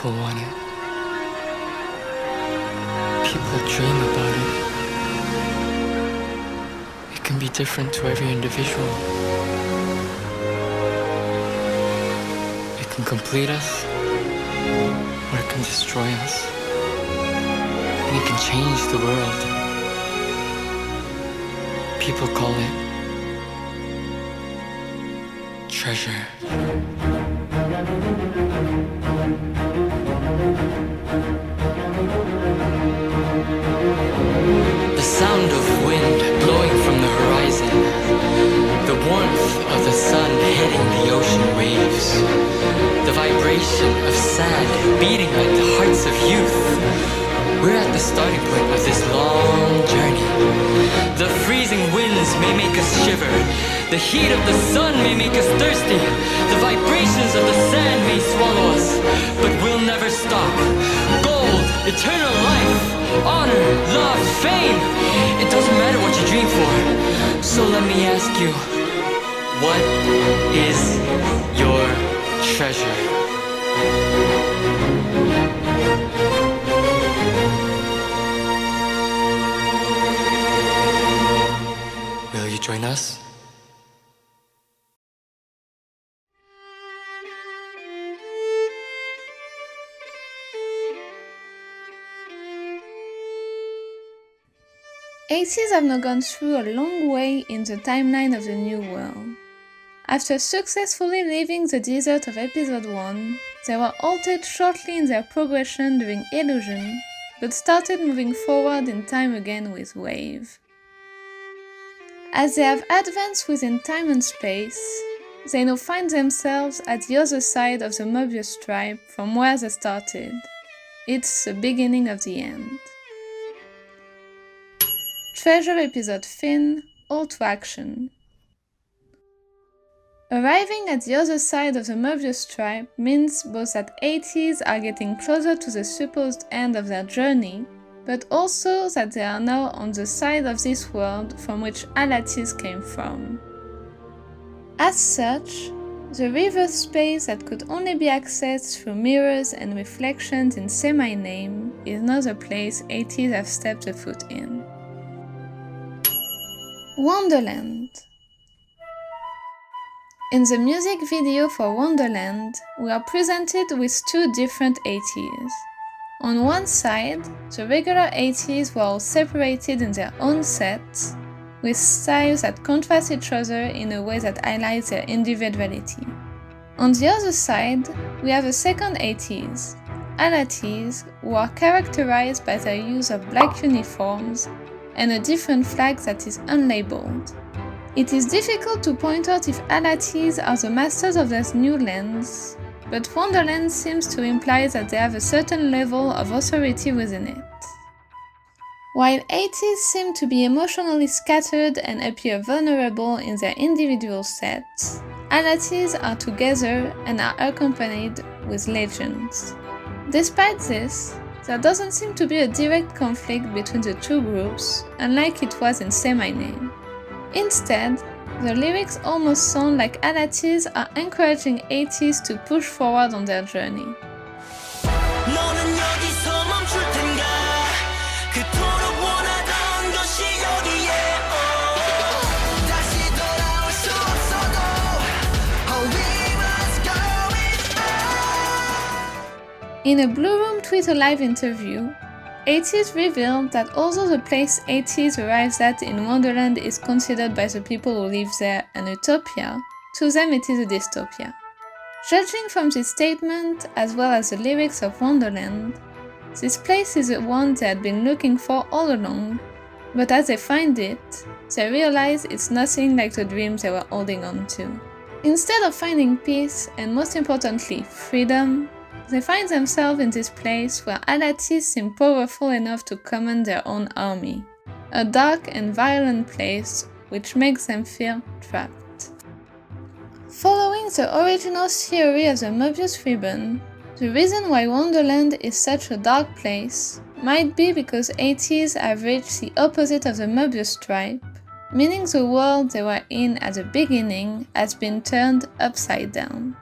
People want it. People dream about it. It can be different to every individual. It can complete us, or it can destroy us. And it can change the world. People call it treasure. The sound of wind blowing from the horizon, the warmth of the sun hitting the ocean waves, the vibration of sand beating like the hearts of youth. We're at the starting point of this long journey. The freezing winds may make us shiver. The heat of the sun may make us thirsty. The vibrations of the sand may swallow us, but we'll never stop. Gold, eternal life, honor, love, fame. It doesn't matter what you dream for. So let me ask you, what is your treasure? Will you join us? ATEEZ have now gone through a long way in the timeline of the New World. After successfully leaving the desert of Episode 1, they were halted shortly in their progression during Illusion, but started moving forward in time again with Wave. As they have advanced within time and space, they now find themselves at the other side of the Mobius Stripe from where they started. It's the beginning of the end. Treasure Episode Fin, All to Action. Arriving at the other side of the Mobius Stripe means both that ATEEZ are getting closer to the supposed end of their journey, but also that they are now on the side of this world from which Alatis came from. As such, the reverse space that could only be accessed through mirrors and reflections in Semi-Name is now the place ATEEZ have stepped a foot in. Wonderland. In the music video for Wonderland, we are presented with two different ATEEZ. On one side, the regular ATEEZ were all separated in their own sets, with styles that contrast each other in a way that highlights their individuality. On the other side, we have a second ATEEZ, Alatis, who are characterized by their use of black uniforms and a different flag that is unlabeled. It is difficult to point out if Alatis are the masters of this new lands, but Wonderland seems to imply that they have a certain level of authority within it. While ATEEZ seem to be emotionally scattered and appear vulnerable in their individual sets, Alatis are together and are accompanied with legends. Despite this, there doesn't seem to be a direct conflict between the two groups, unlike it was in Semi-Name. Instead, the lyrics almost sound like Alatis are encouraging ATEEZ to push forward on their journey. In a Blue Room Twitter Live interview, ATEEZ revealed that although the place ATEEZ arrives at in Wonderland is considered by the people who live there an utopia, to them it is a dystopia. Judging from this statement, as well as the lyrics of Wonderland, this place is the one they had been looking for all along, but as they find it, they realize it's nothing like the dreams they were holding on to. Instead of finding peace, and most importantly, freedom, they find themselves in this place where Alatis seem powerful enough to command their own army, a dark and violent place which makes them feel trapped. Following the original theory of the Mobius ribbon, the reason why Wonderland is such a dark place might be because ATEEZ have reached the opposite of the Mobius stripe, meaning the world they were in at the beginning has been turned upside down.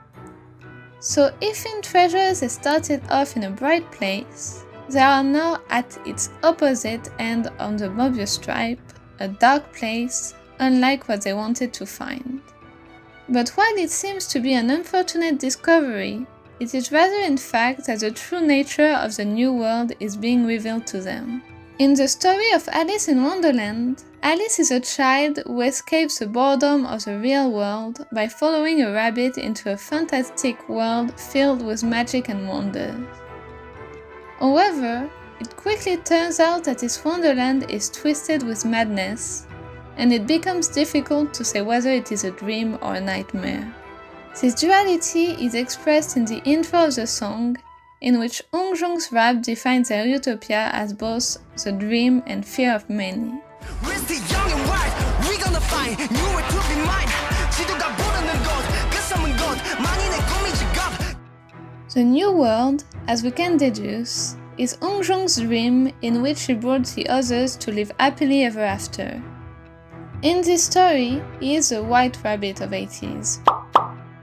So if in Treasures they started off in a bright place, they are now at its opposite end on the Mobius stripe, a dark place, unlike what they wanted to find. But while it seems to be an unfortunate discovery, it is rather in fact that the true nature of the new world is being revealed to them. In the story of Alice in Wonderland, Alice is a child who escapes the boredom of the real world by following a rabbit into a fantastic world filled with magic and wonders. However, it quickly turns out that this wonderland is twisted with madness, and it becomes difficult to say whether it is a dream or a nightmare. This duality is expressed in the intro of the song, in which Eunjung's rap defines their utopia as both the dream and fear of many. The new world, as we can deduce, is Eunjung's dream in which he brought the others to live happily ever after. In this story, he is the white rabbit of 80s,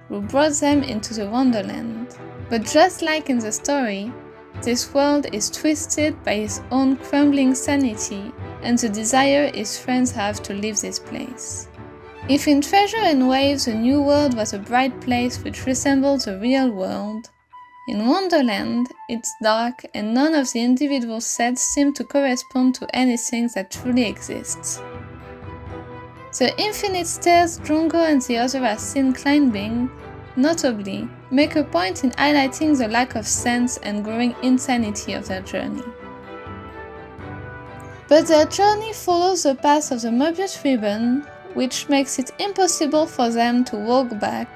who brought them into the wonderland. But just like in the story, this world is twisted by his own crumbling sanity and the desire his friends have to leave this place. If in Treasure and Waves the new world was a bright place which resembles the real world, in Wonderland it's dark and none of the individual sets seem to correspond to anything that truly exists. The infinite stairs Junko and the others are seen climbing, notably, make a point in highlighting the lack of sense and growing insanity of their journey. But their journey follows the path of the Mobius ribbon, which makes it impossible for them to walk back.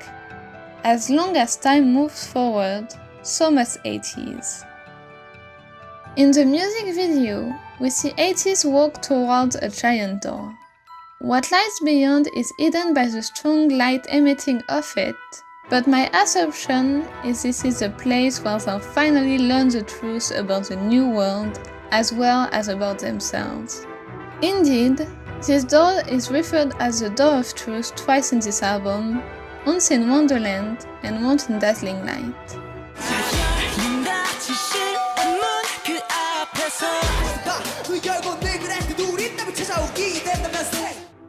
As long as time moves forward, so must 80s. In the music video, we see 80s walk towards a giant door. What lies beyond is hidden by the strong light emitting off it, but my assumption is this is the place where they'll finally learn the truth about the new world as well as about themselves. Indeed, this door is referred as the Door of Truth twice in this album, once in Wonderland and once in Dazzling Light.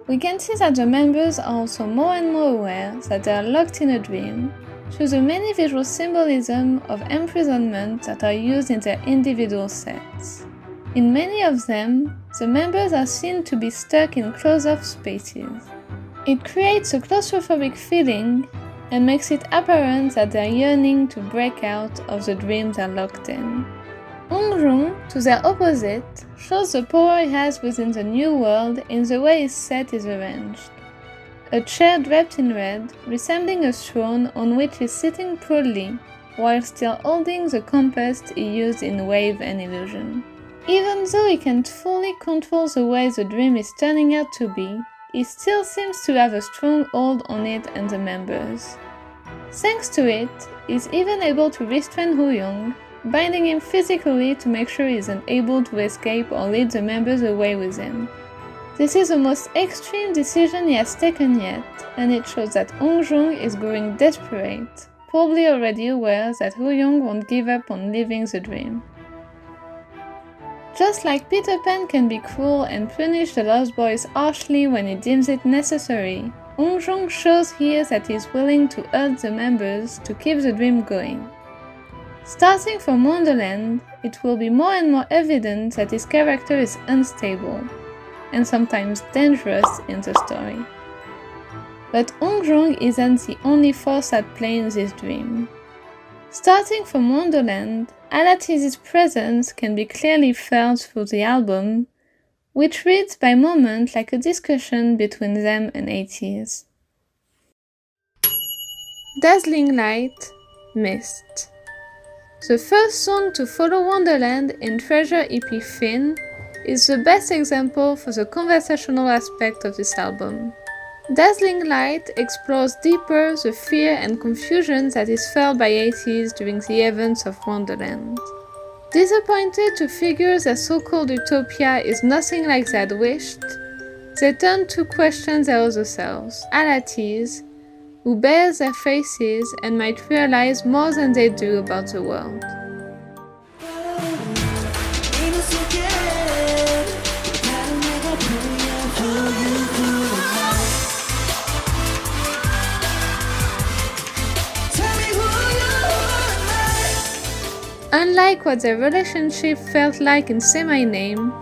We can see that the members are also more and more aware that they are locked in a dream through the many visual symbolism of imprisonment that are used in their individual sets. In many of them, the members are seen to be stuck in closed-off spaces. It creates a claustrophobic feeling and makes it apparent that they are yearning to break out of the dream they're locked in. Eunjung, to their opposite, shows the power he has within the new world in the way his set is arranged. A chair draped in red, resembling a throne on which he's sitting proudly, while still holding the compass he used in Wave and Illusion. Even though he can't fully control the way the dream is turning out to be, he still seems to have a strong hold on it and the members. Thanks to it, he's even able to restrain Woo-young, binding him physically to make sure he is unable to escape or lead the members away with him. This is the most extreme decision he has taken yet, and it shows that Eunjung is growing desperate, probably already aware that Woo-young won't give up on living the dream. Just like Peter Pan can be cruel and punish the Lost Boys harshly when he deems it necessary, Eunjung shows here that he is willing to urge the members to keep the dream going. Starting from Wonderland, it will be more and more evident that his character is unstable, and sometimes dangerous in the story. But Eunjung isn't the only force at play in this dream. Starting from Wonderland, Alatiz's presence can be clearly felt through the album, which reads by moments like a discussion between them and 80s. Dazzling Light, Mist. The first song to follow Wonderland in Treasure EP Fin is the best example for the conversational aspect of this album. Dazzling Light explores deeper the fear and confusion that is felt by 80s during the events of Wonderland. Disappointed to figure their so-called utopia is nothing like they had wished, they turn to question their other selves, Alatiz, who bear their faces and might realize more than they do about the world. Unlike what their relationship felt like in Semi-Name,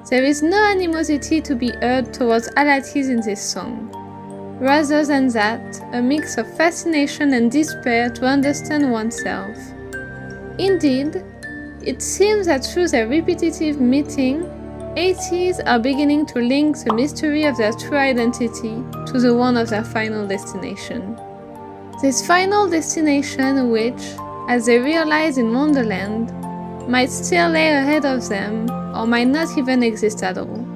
there is no animosity to be heard towards Alatis in this song. Rather than that, a mix of fascination and despair to understand oneself. Indeed, it seems that through their repetitive meeting, ATEEZ are beginning to link the mystery of their true identity to the one of their final destination. This final destination which, as they realize in Wonderland, might still lay ahead of them or might not even exist at all.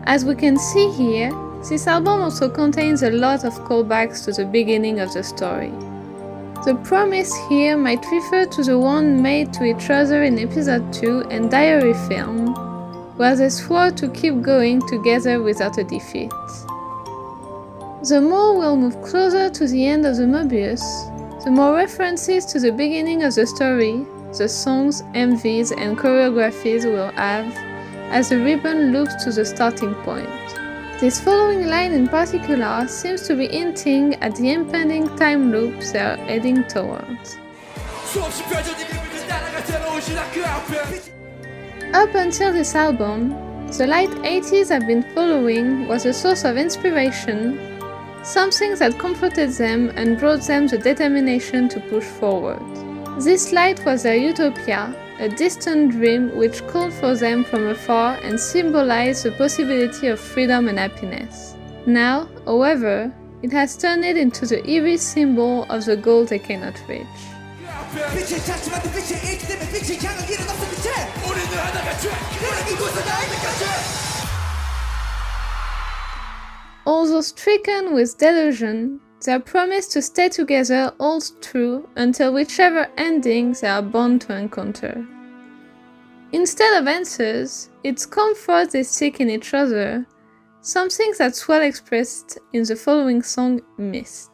As we can see here, this album also contains a lot of callbacks to the beginning of the story. The promise here might refer to the one made to each other in episode 2 and Diary Film, where they swore to keep going together without a defeat. The more we'll move closer to the end of the Mobius, the more references to the beginning of the story, the songs, MVs and choreographies we'll have as the ribbon loops to the starting point. This following line in particular seems to be hinting at the impending time loop they are heading towards. Up until this album, the light ATEEZ have been following was a source of inspiration, something that comforted them and brought them the determination to push forward. This light was their utopia, a distant dream which called for them from afar and symbolized the possibility of freedom and happiness. Now, however, it has turned it into the eerie symbol of the goal they cannot reach. Although stricken with delusion, their promise to stay together holds true until whichever ending they are bound to encounter. Instead of answers, it's comfort they seek in each other, something that's well expressed in the following song, Mist.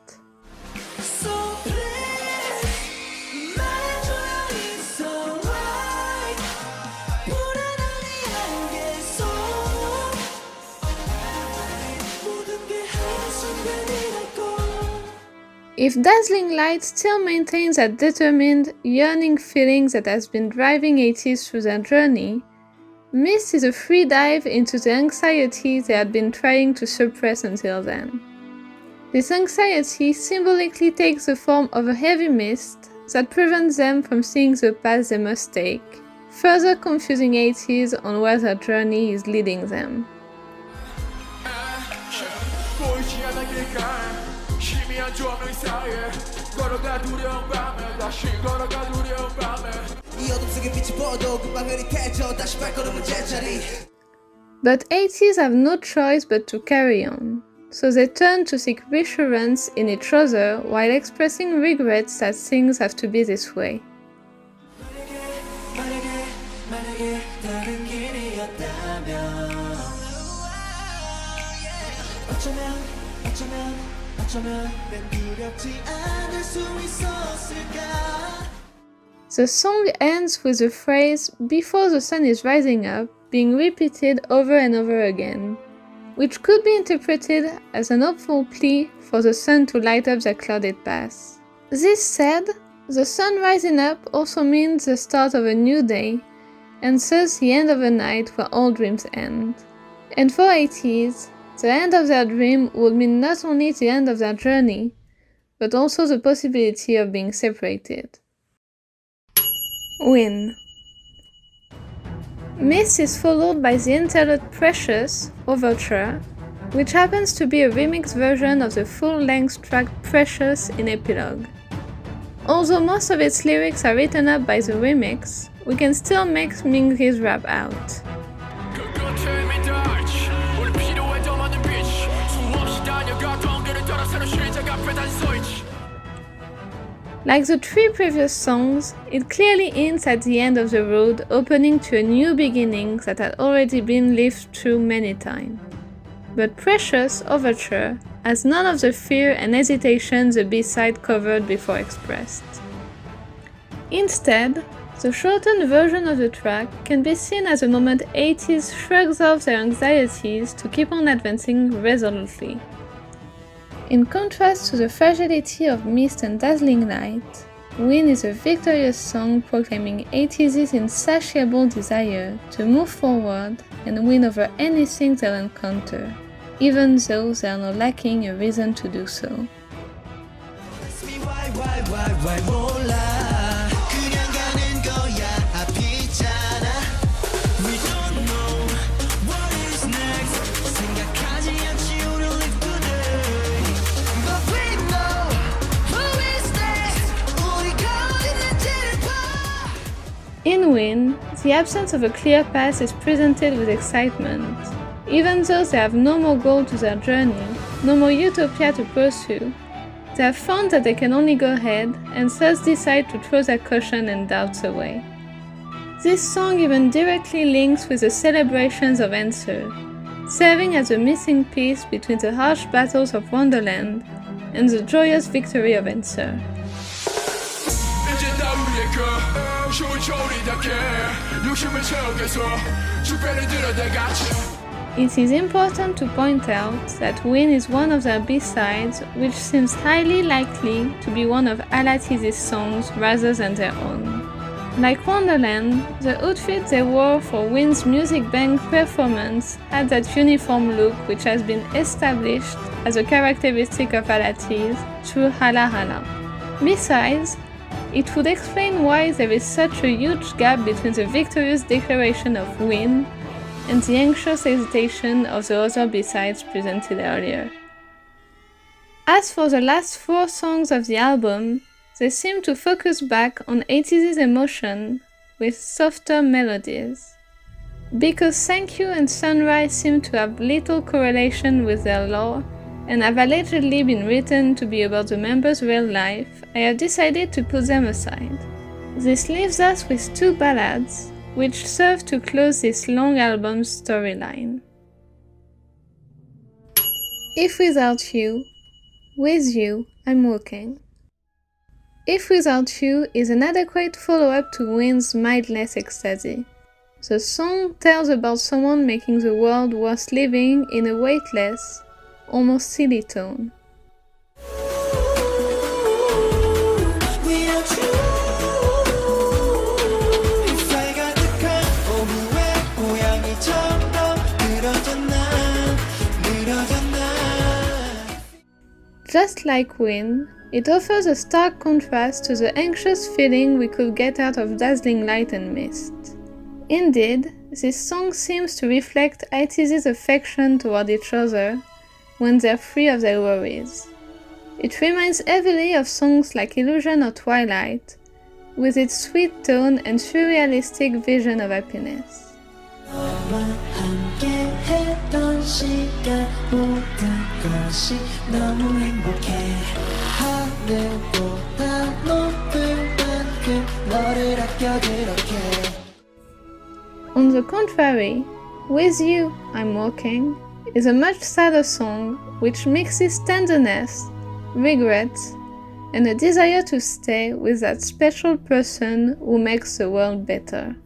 If Dazzling Light still maintains that determined, yearning feeling that has been driving ATEEZ through their journey, Mist is a free dive into the anxiety they had been trying to suppress until then. This anxiety symbolically takes the form of a heavy mist that prevents them from seeing the path they must take, further confusing ATEEZ on where their journey is leading them. But ATEEZ have no choice but to carry on, so they turn to seek reassurance in each other while expressing regrets that things have to be this way. The song ends with the phrase "before the sun is rising up" being repeated over and over again, which could be interpreted as an hopeful plea for the sun to light up their clouded path. This said, the sun rising up also means the start of a new day, and thus the end of a night where all dreams end. And for ATEEZ, the end of their dream would mean not only the end of their journey, but also the possibility of being separated. Win. Mist is followed by the interlude Precious, Overture, which happens to be a remixed version of the full-length track Precious in Epilogue. Although most of its lyrics are written up by the remix, we can still make Mingri's rap out. Like the 3 previous songs, it clearly hints at the end of the road, opening to a new beginning that had already been lived through many times. But Precious Overture has none of the fear and hesitation the B-side covered before expressed. Instead, the shortened version of the track can be seen as a moment 80s shrugs off their anxieties to keep on advancing resolutely. In contrast to the fragility of Mist and Dazzling Light, Win is a victorious song proclaiming 80s' insatiable desire to move forward and win over anything they'll encounter, even though they are not lacking a reason to do so. In Win, the absence of a clear path is presented with excitement. Even though they have no more goal to their journey, no more utopia to pursue, they have found that they can only go ahead and thus decide to throw their caution and doubts away. This song even directly links with the celebrations of Answer, serving as a missing piece between the harsh battles of Wonderland and the joyous victory of Answer. It is important to point out that Win is one of their B-sides, which seems highly likely to be one of Alatis' songs rather than their own. Like Wonderland, the outfit they wore for Win's Music Bank performance had that uniform look which has been established as a characteristic of Alatis through Hala Hala. Besides, it would explain why there is such a huge gap between the victorious declaration of Win and the anxious hesitation of the other B-sides presented earlier. As for the last 4 songs of the album, they seem to focus back on 80s emotion with softer melodies. Because Thank You and Sunrise seem to have little correlation with their lore and have allegedly been written to be about the members' real life, I have decided to put them aside. This leaves us with 2 ballads, which serve to close this long album's storyline. If Without You, With You, I'm Walking. If Without You is an adequate follow-up to Win's mindless ecstasy. The song tells about someone making the world worth living in a weightless, almost silly tone. Just like Win, it offers a stark contrast to the anxious feeling we could get out of Dazzling Light and Mist. Indeed, this song seems to reflect ITZ's affection toward each other when they're free of their worries. It reminds heavily of songs like Illusion or Twilight, with its sweet tone and surrealistic vision of happiness. On the contrary, With You, I'm Walking is a much sadder song which mixes tenderness, regret, and a desire to stay with that special person who makes the world better.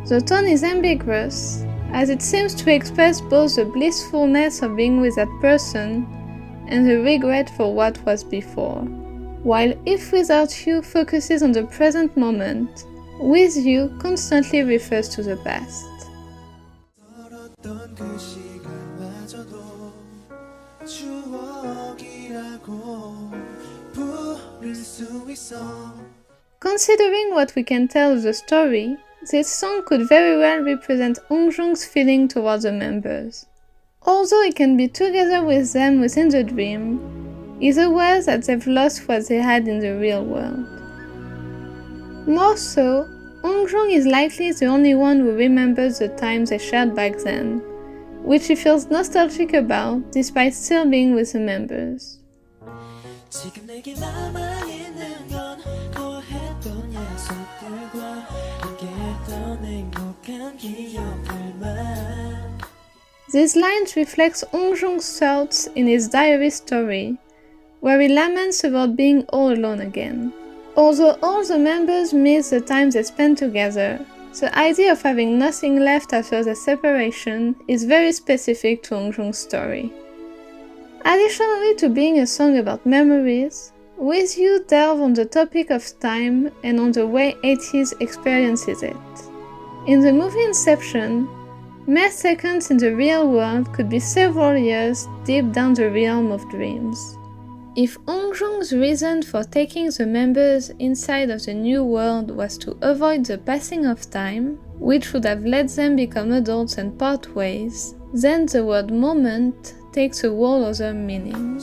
The tone is ambiguous, as it seems to express both the blissfulness of being with that person and the regret for what was before. While If Without You focuses on the present moment, With You constantly refers to the past. Considering what we can tell of the story, this song could very well represent Hong Jung's feeling towards the members. Although he can be together with them within the dream, he's aware that they've lost what they had in the real world. More so, Eungjong is likely the only one who remembers the time they shared back then, which he feels nostalgic about despite still being with the members. These lines reflect Eungjong's thoughts in his diary story, where he laments about being all alone again. Although all the members miss the time they spent together, the idea of having nothing left after the separation is very specific to Eungjong's story. Additionally to being a song about memories, With You delve on the topic of time and on the way 80s experiences it. In the movie Inception, mere seconds in the real world could be several years deep down the realm of dreams. If Eungjong's reason for taking the members inside of the new world was to avoid the passing of time, which would have let them become adults and part ways, then the word moment takes a whole other meaning.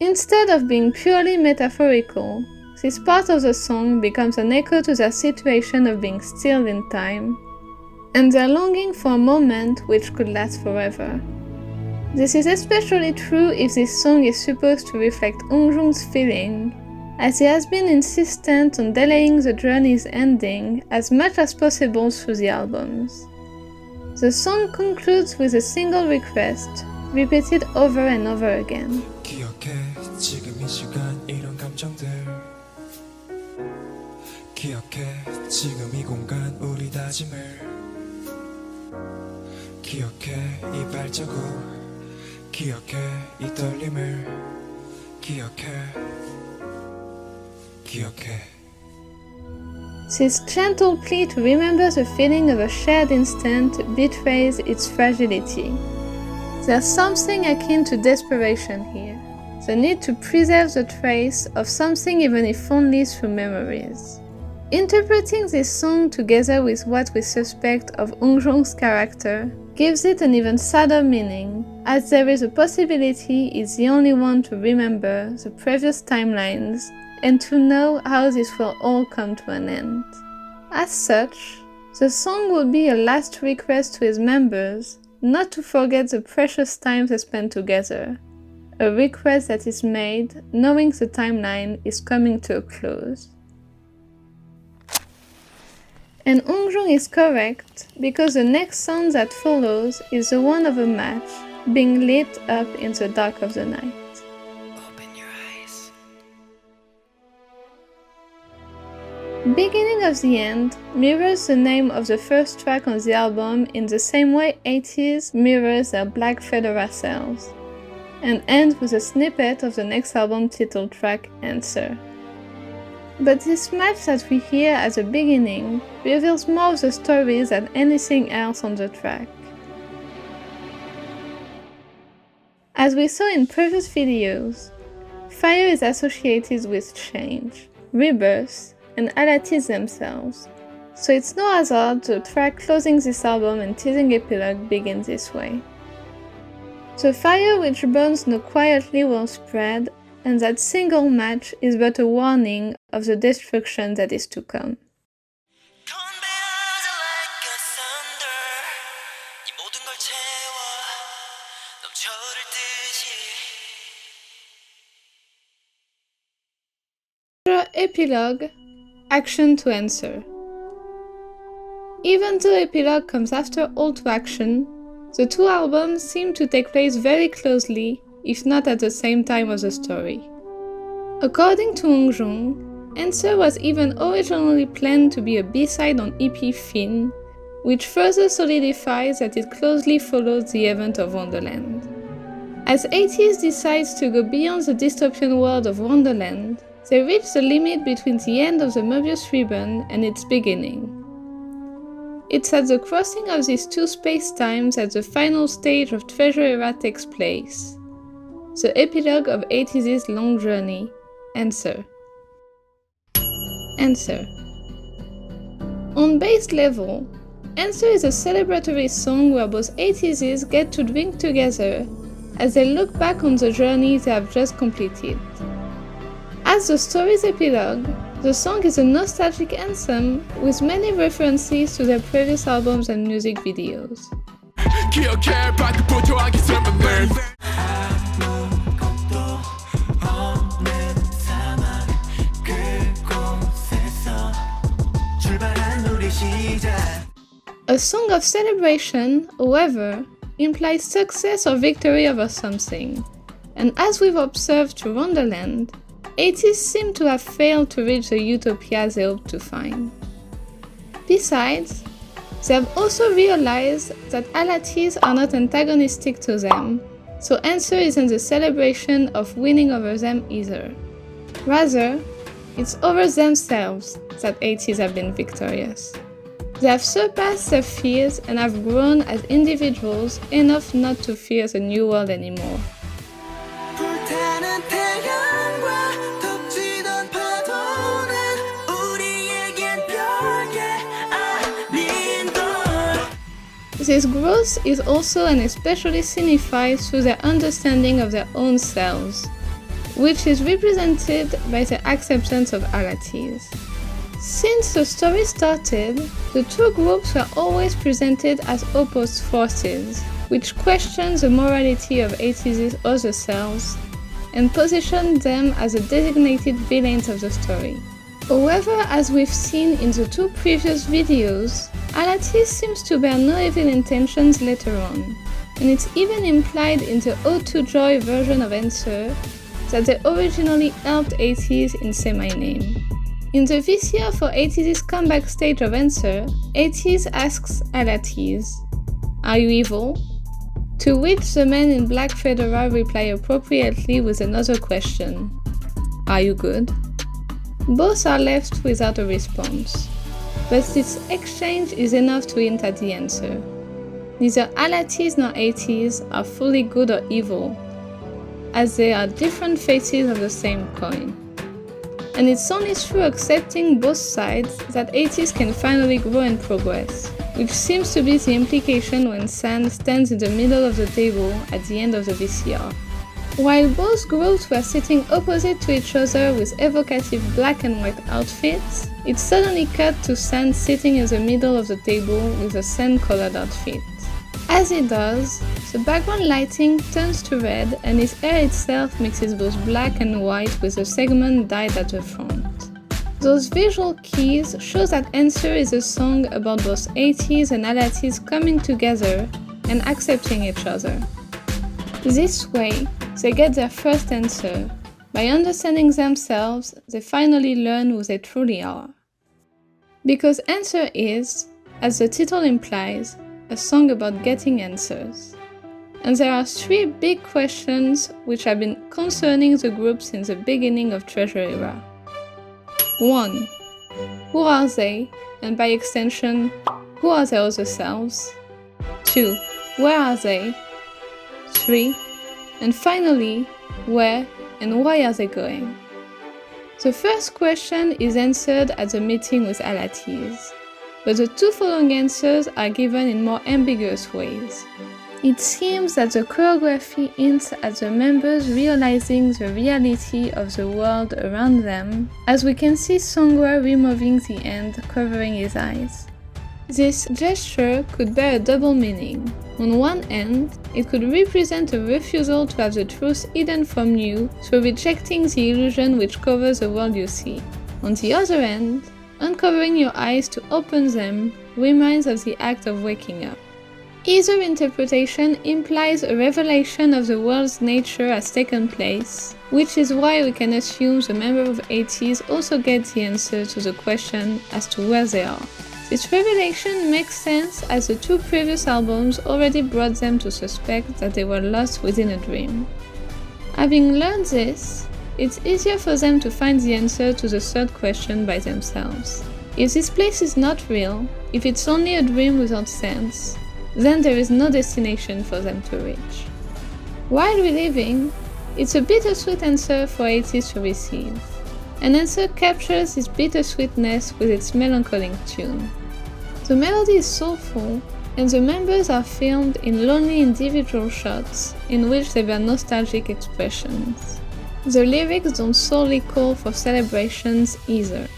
Instead of being purely metaphorical, this part of the song becomes an echo to their situation of being still in time, and their longing for a moment which could last forever. This is especially true if this song is supposed to reflect Eungjong's feeling, as he has been insistent on delaying the journey's ending as much as possible through the albums. The song concludes with a single request, repeated over and over again. 기억해 지금 이 공간 우리 다짐을 기억해 이 발자국 기억해 이 떨림을 기억해 This gentle plea to remember the feeling of a shared instant betrays its fragility. There's something akin to desperation here, the need to preserve the trace of something even if only through memories. Interpreting this song together with what we suspect of Eungjong's character gives it an even sadder meaning, as there is a possibility he's the only one to remember the previous timelines and to know how this will all come to an end. As such, the song would be a last request to his members not to forget the precious time they spent together, a request that is made knowing the timeline is coming to a close. And Eungjong is correct because the next song that follows is the one of a match being lit up in the dark of the night. Open your eyes. Beginning of the End mirrors the name of the first track on the album in the same way 80s mirrors their Black Fedora cells, and ends with a snippet of the next album title track, Answer. But this match that we hear at the beginning reveals more of the story than anything else on the track. As we saw in previous videos, fire is associated with change, rebirth, and Alatis themselves, so it's no hazard the track closing this album and teasing epilogue begins this way. The fire which burns no quietly will spread, and that single match is but a warning of the destruction that is to come. Epilogue, Action to Answer. Even though Epilogue comes after All to Action, the two albums seem to take place very closely, if not at the same time of the story. According to Eungjong, Answer was even originally planned to be a B-side on EP Fin, which further solidifies that it closely follows the event of Wonderland. As ATEEZ decides to go beyond the dystopian world of Wonderland, they reach the limit between the end of the Möbius ribbon and its beginning. It's at the crossing of these two space-times that the final stage of Treasure Era takes place, the epilogue of ATEEZ's long journey, Answer. Answer. On base level, Answer is a celebratory song where both ATEEZs get to drink together as they look back on the journey they have just completed. As the story's epilogue, the song is a nostalgic anthem with many references to their previous albums and music videos. A song of celebration, however, implies success or victory over something, and as we've observed through Wonderland, ATEEZ seem to have failed to reach the utopia they hoped to find. Besides, they have also realized that Alateez are not antagonistic to them, so Answer isn't the celebration of winning over them either. Rather, it's over themselves that ATEEZ have been victorious. They have surpassed their fears and have grown as individuals enough not to fear the new world anymore. This growth is also and especially signified through their understanding of their own selves, which is represented by the acceptance of Alateez. Since the story started, the two groups were always presented as opposed forces, which questioned the morality of ATEEZ's other selves and positioned them as the designated villains of the story. However, as we've seen in the two previous videos, Alateez seems to bear no evil intentions later on, and it's even implied in the Ode to Joy version of Answer that they originally helped ATEEZ in Say My Name. In the VCR for ATEEZ's comeback stage of Answer, ATEEZ asks Alateez, "Are you evil?" To which the man in black fedora replies appropriately with another question, "Are you good?" Both are left without a response, but this exchange is enough to hint at the answer. Neither Alateez nor ATEEZ are fully good or evil, as they are different faces of the same coin. And it's only through accepting both sides that ATEEZ can finally grow and progress, which seems to be the implication when San stands in the middle of the table at the end of the VCR. While both groups were sitting opposite to each other with evocative black and white outfits, it suddenly cut to San sitting in the middle of the table with a sand-colored outfit. As it does, the background lighting turns to red and his hair itself mixes both black and white with a segment dyed at the front. Those visual keys show that Answer is a song about both ATEEZ and Alateez coming together and accepting each other. This way, they get their first answer. By understanding themselves, they finally learn who they truly are. Because Answer is, as the title implies, a song about getting answers. And there are three big questions which have been concerning the group since the beginning of Treasure Era. 1. Who are they? And by extension, who are their other selves? 2. Where are they? 3. And finally, where and why are they going? The first question is answered at the meeting with Alateez, but the two following answers are given in more ambiguous ways. It seems that the choreography hints at the members realizing the reality of the world around them, as we can see Songhwa removing the hand covering his eyes. This gesture could bear a double meaning. On one hand, it could represent a refusal to have the truth hidden from you through rejecting the illusion which covers the world you see. On the other hand, uncovering your eyes to open them reminds of the act of waking up. Either interpretation implies a revelation of the world's nature has taken place, which is why we can assume the members of ATEEZ also get the answer to the question as to where they are. This revelation makes sense as the two previous albums already brought them to suspect that they were lost within a dream. Having learned this, it's easier for them to find the answer to the third question by themselves. If this place is not real, if it's only a dream without sense, then there is no destination for them to reach. While reliving, it's a bittersweet answer for ATEEZ to receive. and Answer captures this bittersweetness with its melancholic tune. The melody is soulful, and the members are filmed in lonely individual shots in which they wear nostalgic expressions. The lyrics don't solely call for celebrations either.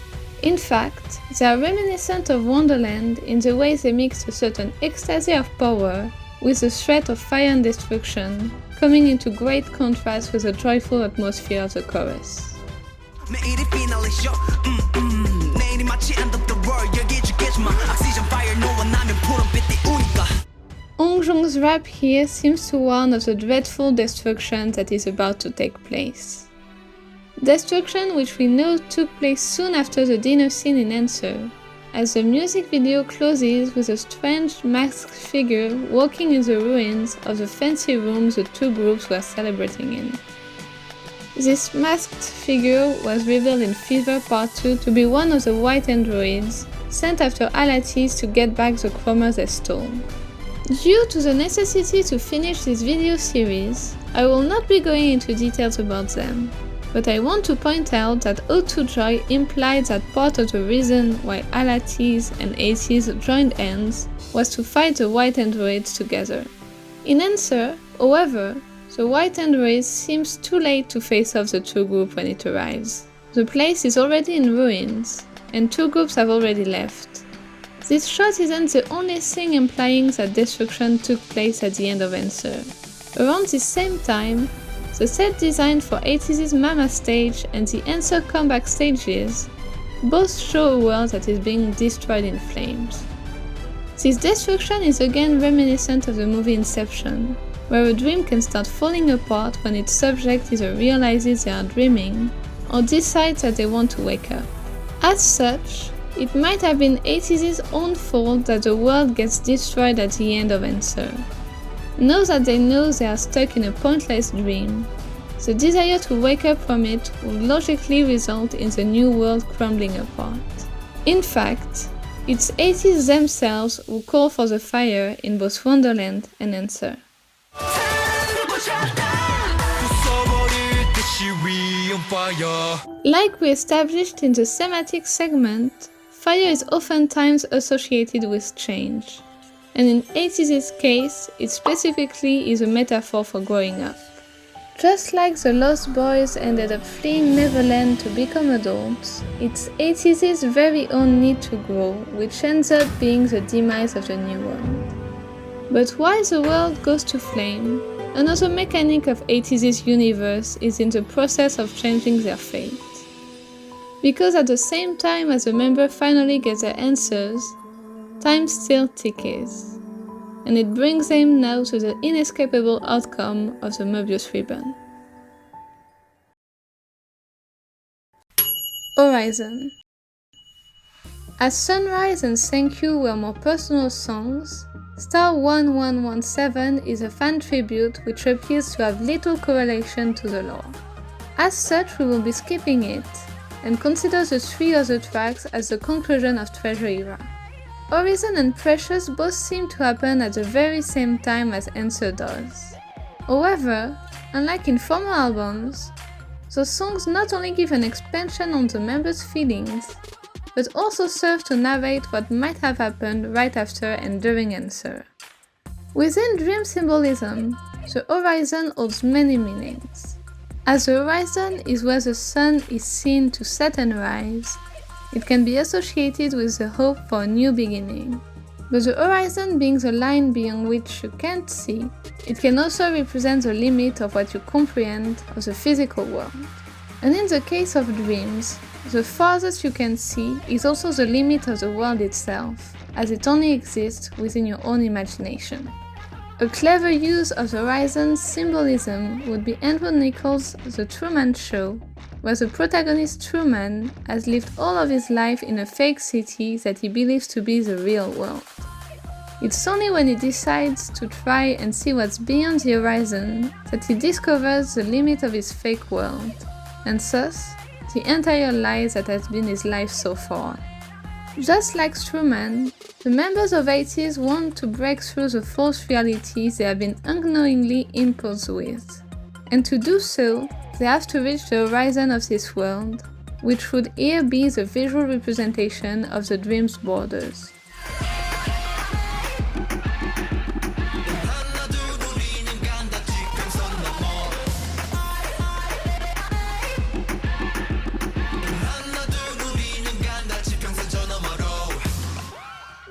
In fact, they are reminiscent of Wonderland in the way they mix a certain ecstasy of power with the threat of fire and destruction, coming into great contrast with the joyful atmosphere of the chorus. Eunjung's rap here seems to warn of the dreadful destruction that is about to take place. Destruction which we know took place soon after the dinner scene in Answer, as the music video closes with a strange masked figure walking in the ruins of the fancy rooms the two groups were celebrating in. This masked figure was revealed in Fever Part 2 to be one of the white androids sent after Alatis to get back the chroma they stole. Due to the necessity to finish this video series, I will not be going into details about them, but I want to point out that Ode to Joy implied that part of the reason why Alatis and ATEEZ joined hands was to fight the white androids together. In Answer, however, the white android seems too late to face off the two groups when it arrives. The place is already in ruins, and two groups have already left. This shot isn't the only thing implying that destruction took place at the end of Answer. Around this same time, the set design for ATEEZ's Mama stage and the Answer comeback stages both show a world that is being destroyed in flames. This destruction is again reminiscent of the movie Inception, where a dream can start falling apart when its subject either realizes they are dreaming or decides that they want to wake up. As such, it might have been ATEEZ's own fault that the world gets destroyed at the end of Answer. Now that they know they are stuck in a pointless dream, the desire to wake up from it would logically result in the new world crumbling apart. In fact, it's ATEEZ themselves who call for the fire in both Wonderland and Answer. Like we established in the thematic segment, fire is oftentimes associated with change, and in ATEEZ's case, it specifically is a metaphor for growing up. Just like the Lost Boys ended up fleeing Neverland to become adults, it's ATEEZ's very own need to grow which ends up being the demise of the new world. But while the world goes to flame, another mechanic of ATEEZ's universe is in the process of changing their fate. Because at the same time as the members finally get their answers, time still ticks, and it brings them now to the inescapable outcome of the Mobius ribbon. Horizon. As Sunrise and Thank You were more personal songs, Star 1117 is a fan tribute which appears to have little correlation to the lore. As such, we will be skipping it, and consider the three other tracks as the conclusion of Treasure Era. Horizon and Precious both seem to happen at the very same time as Answer does. However, unlike in former albums, the songs not only give an expansion on the members' feelings, but also serve to narrate what might have happened right after and during Answer. Within dream symbolism, the horizon holds many meanings. As the horizon is where the sun is seen to set and rise, it can be associated with the hope for a new beginning. But the horizon being the line beyond which you can't see, it can also represent the limit of what you comprehend of the physical world. And in the case of dreams, the farthest you can see is also the limit of the world itself, as it only exists within your own imagination. A clever use of the horizon's symbolism would be Andrew Niccol's The Truman Show, where the protagonist Truman has lived all of his life in a fake city that he believes to be the real world. It's only when he decides to try and see what's beyond the horizon that he discovers the limit of his fake world, and thus, the entire lie that has been his life so far. Just like Truman, the members of ATEEZ want to break through the false realities they have been unknowingly imposed with. And to do so, they have to reach the horizon of this world, which would here be the visual representation of the dream's borders.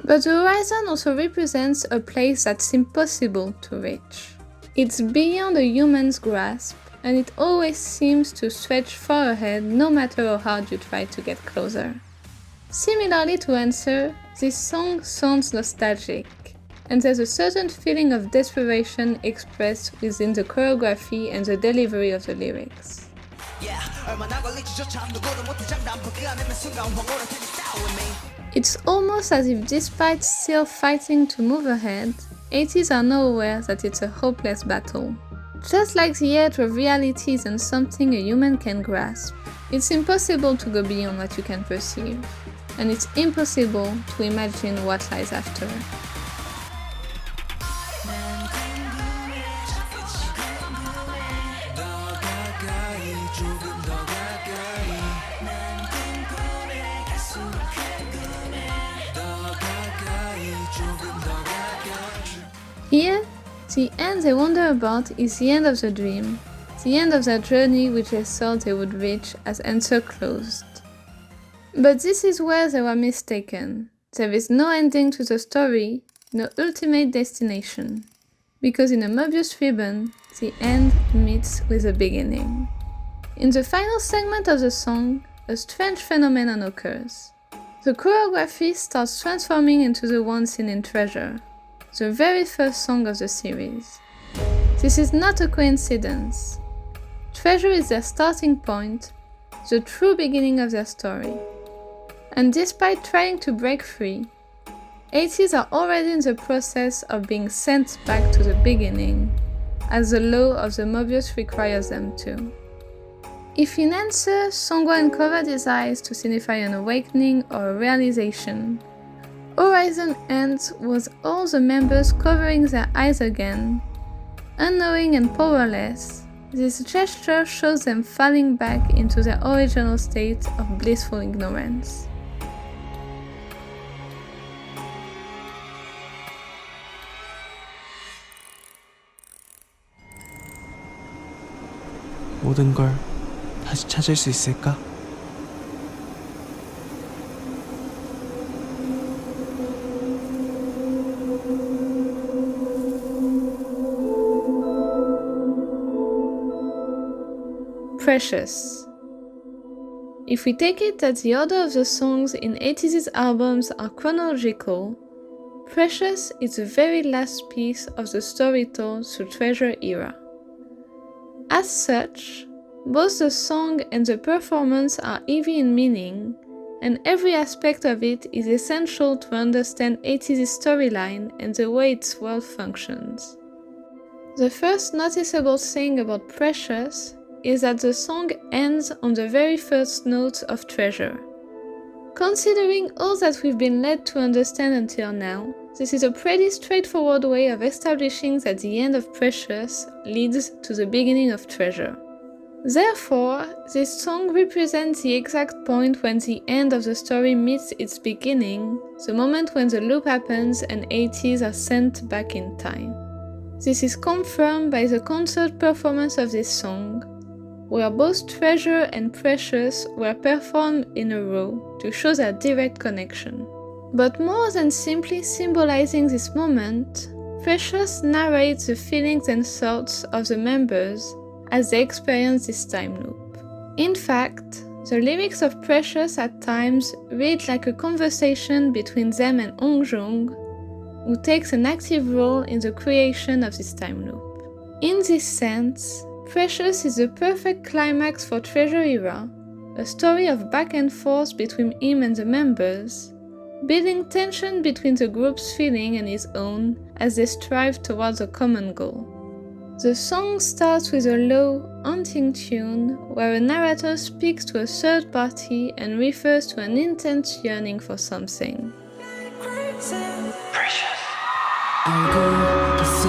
But the horizon also represents a place that's impossible to reach. It's beyond a human's grasp, and it always seems to stretch far ahead no matter how hard you try to get closer. Similarly to Answer, this song sounds nostalgic, and there's a certain feeling of desperation expressed within the choreography and the delivery of the lyrics. It's almost as if despite still fighting to move ahead, 80s are now aware that it's a hopeless battle. Just like the edge of reality isn't something a human can grasp, it's impossible to go beyond what you can perceive, and it's impossible to imagine what lies after. Here, the end they wonder about is the end of the dream, the end of their journey which they thought they would reach as Answer closed. But this is where they were mistaken. There is no ending to the story, no ultimate destination. Because in a Mobius ribbon, the end meets with the beginning. In the final segment of the song, a strange phenomenon occurs. The choreography starts transforming into the one seen in Treasure, the very first song of the series. This is not a coincidence. Treasure is their starting point, the true beginning of their story. And despite trying to break free, 80s are already in the process of being sent back to the beginning, as the law of the Mobius requires them to. If in Answer, Songwa uncovered his eyes to signify an awakening or a realization, Horizon ends with all the members covering their eyes again. Unknowing and powerless, this gesture shows them falling back into their original state of blissful ignorance. 모든 걸 다시 찾을 수 있을까? Precious. If we take it that the order of the songs in 80s albums are chronological, Precious is the very last piece of the story told through Treasure era. As such, both the song and the performance are heavy in meaning, and every aspect of it is essential to understand 80s storyline and the way its world functions. The first noticeable thing about Precious is that the song ends on the very first notes of Treasure. Considering all that we've been led to understand until now, this is a pretty straightforward way of establishing that the end of Precious leads to the beginning of Treasure. Therefore, this song represents the exact point when the end of the story meets its beginning, the moment when the loop happens and 80s are sent back in time. This is confirmed by the concert performance of this song, where both Treasure and Precious were performed in a row to show their direct connection. But more than simply symbolizing this moment, Precious narrates the feelings and thoughts of the members as they experience this time loop. In fact, the lyrics of Precious at times read like a conversation between them and Hong Jung, who takes an active role in the creation of this time loop. In this sense, Precious is the perfect climax for Treasure era, a story of back and forth between him and the members, building tension between the group's feeling and his own as they strive towards a common goal. The song starts with a low, haunting tune where a narrator speaks to a third party and refers to an intense yearning for something. Precious. 알고 있어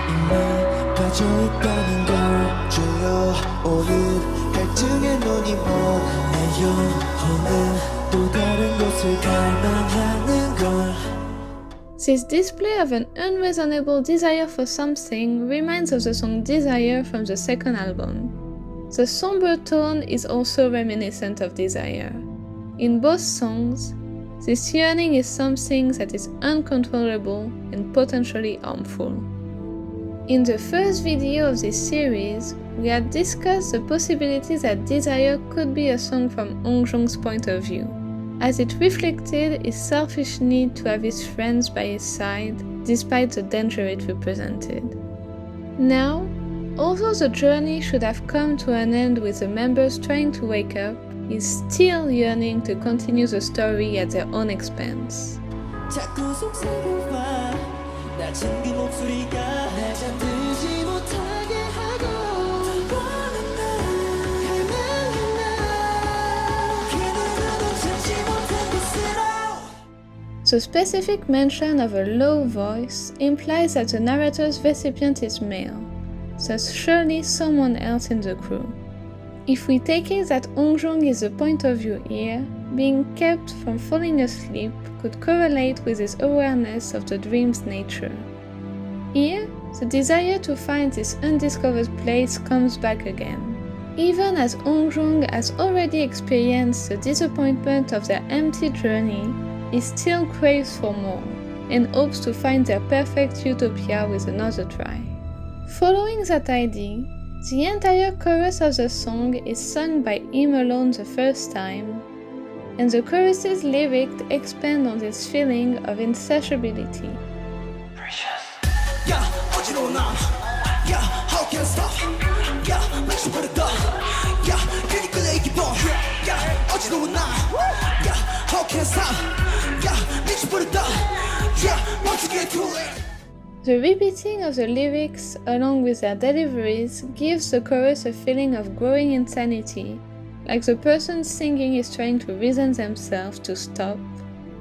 이미 빠져있다는 걸 조여오는 갈등의 눈이 뭐 내 영혼은 또 다른 곳을 갈망하는 걸. This display of an unreasonable desire for something reminds of the song Desire from the second album. The somber tone is also reminiscent of Desire. In both songs, this yearning is something that is uncontrollable and potentially harmful. In the first video of this series, we had discussed the possibility that Desire could be a song from Hongjoong's point of view, as it reflected his selfish need to have his friends by his side despite the danger it represented. Now, although the journey should have come to an end with the members trying to wake up, he's still yearning to continue the story at their own expense. 자꾸 속삭여봐 나 잠긴 목소리가 날 잠들지 못하게 하고 원하는 날 갈망한 날 그 누구도 찾지 못한 곳으로. The specific mention of a low voice implies that the narrator's recipient is male, thus surely someone else in the crew. If we take it that Hongjoong is the point of view here, being kept from falling asleep could correlate with his awareness of the dream's nature. Here, the desire to find this undiscovered place comes back again. Even as Hongjoong has already experienced the disappointment of their empty journey, he still craves for more, and hopes to find their perfect utopia with another try. Following that idea, the entire chorus of the song is sung by him alone the first time, and the chorus's lyrics expand on this feeling of insatiability. Yeah, 어지러운 나. Yeah, how can I stop? Yeah, makes you put it up. Yeah, 괜히 끌려 이 기분. Yeah, 어지러운 나. Yeah, how can I stop? Yeah, makes you put it up. Yeah, once you get to it. The repeating of the lyrics along with their deliveries gives the chorus a feeling of growing insanity, like the person singing is trying to reason themselves to stop,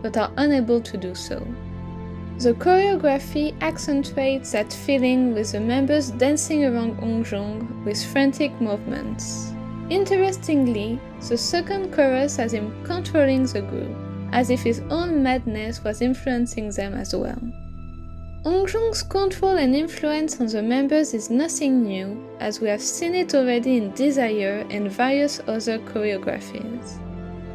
but are unable to do so. The choreography accentuates that feeling with the members dancing around Hongjoong with frantic movements. Interestingly, the second chorus has him controlling the group, as if his own madness was influencing them as well. Hongjoong's control and influence on the members is nothing new, as we have seen it already in Desire and various other choreographies.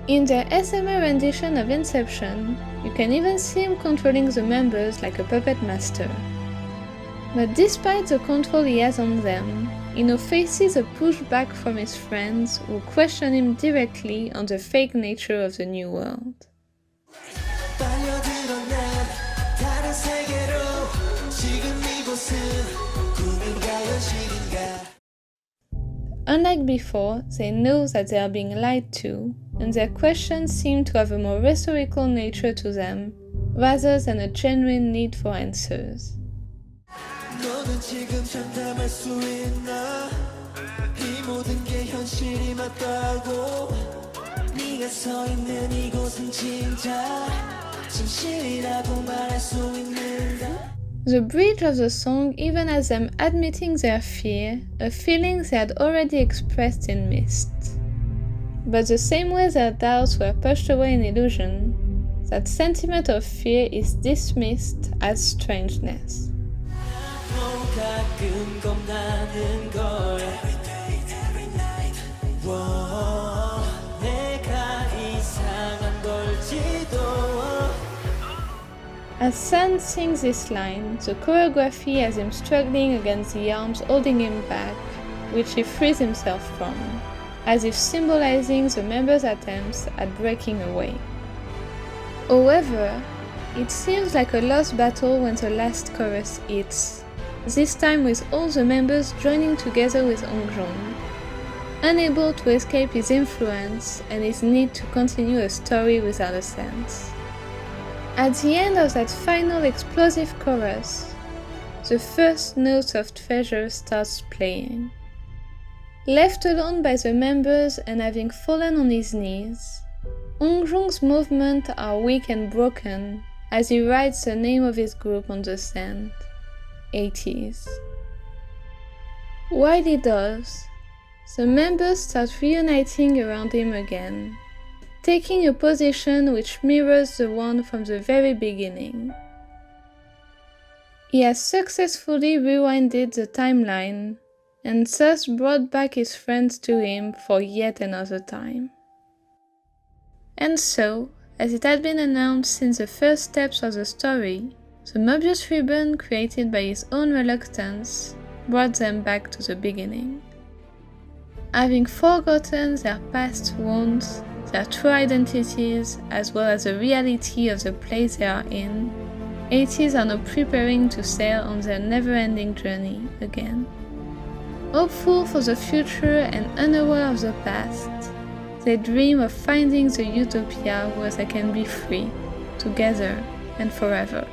In their SMR rendition of Inception, you can even see him controlling the members like a puppet master. But despite the control he has on them, he now faces a pushback from his friends who question him directly on the fake nature of the new world. 빨려들어 난 다른 세계로 지금 이곳은 꿈인가 현실인가. Unlike before, they know that they are being lied to, and their questions seem to have a more rhetorical nature to them, rather than a genuine need for answers. 너는 지금 장담할 수 있나? 이 모든 게 현실이 맞다고. 네가 서 있는 이곳은 진짜 진실이라고 말할 수 있는가? The bridge of the song even has them admitting their fear, a feeling they had already expressed in Mist. But the same way their doubts were pushed away in Illusion, that sentiment of fear is dismissed as strangeness. 가끔 겁나는 걸 Every day, every night 내가 이상한 걸지도. As San sings this line, the choreography has him struggling against the arms holding him back, which he frees himself from, as if symbolizing the members' attempts at breaking away. However, it seems like a lost battle when the last chorus hits, this time with all the members joining together with Hongjoong, unable to escape his influence and his need to continue a story without a sense. At the end of that final explosive chorus, the first notes of Treasure starts playing. Left alone by the members and having fallen on his knees, Hongjoong's movements are weak and broken as he writes the name of his group on the sand, 80s. While he does, the members start reuniting around him again, taking a position which mirrors the one from the very beginning. He has successfully rewinded the timeline, and thus brought back his friends to him for yet another time. And so, as it had been announced since the first steps of the story, the Mobius ribbon created by his own reluctance brought them back to the beginning. Having forgotten their past wounds, their true identities, as well as the reality of the place they are in, 80s are now preparing to sail on their never-ending journey again. Hopeful for the future and unaware of the past, they dream of finding the utopia where they can be free, together and forever.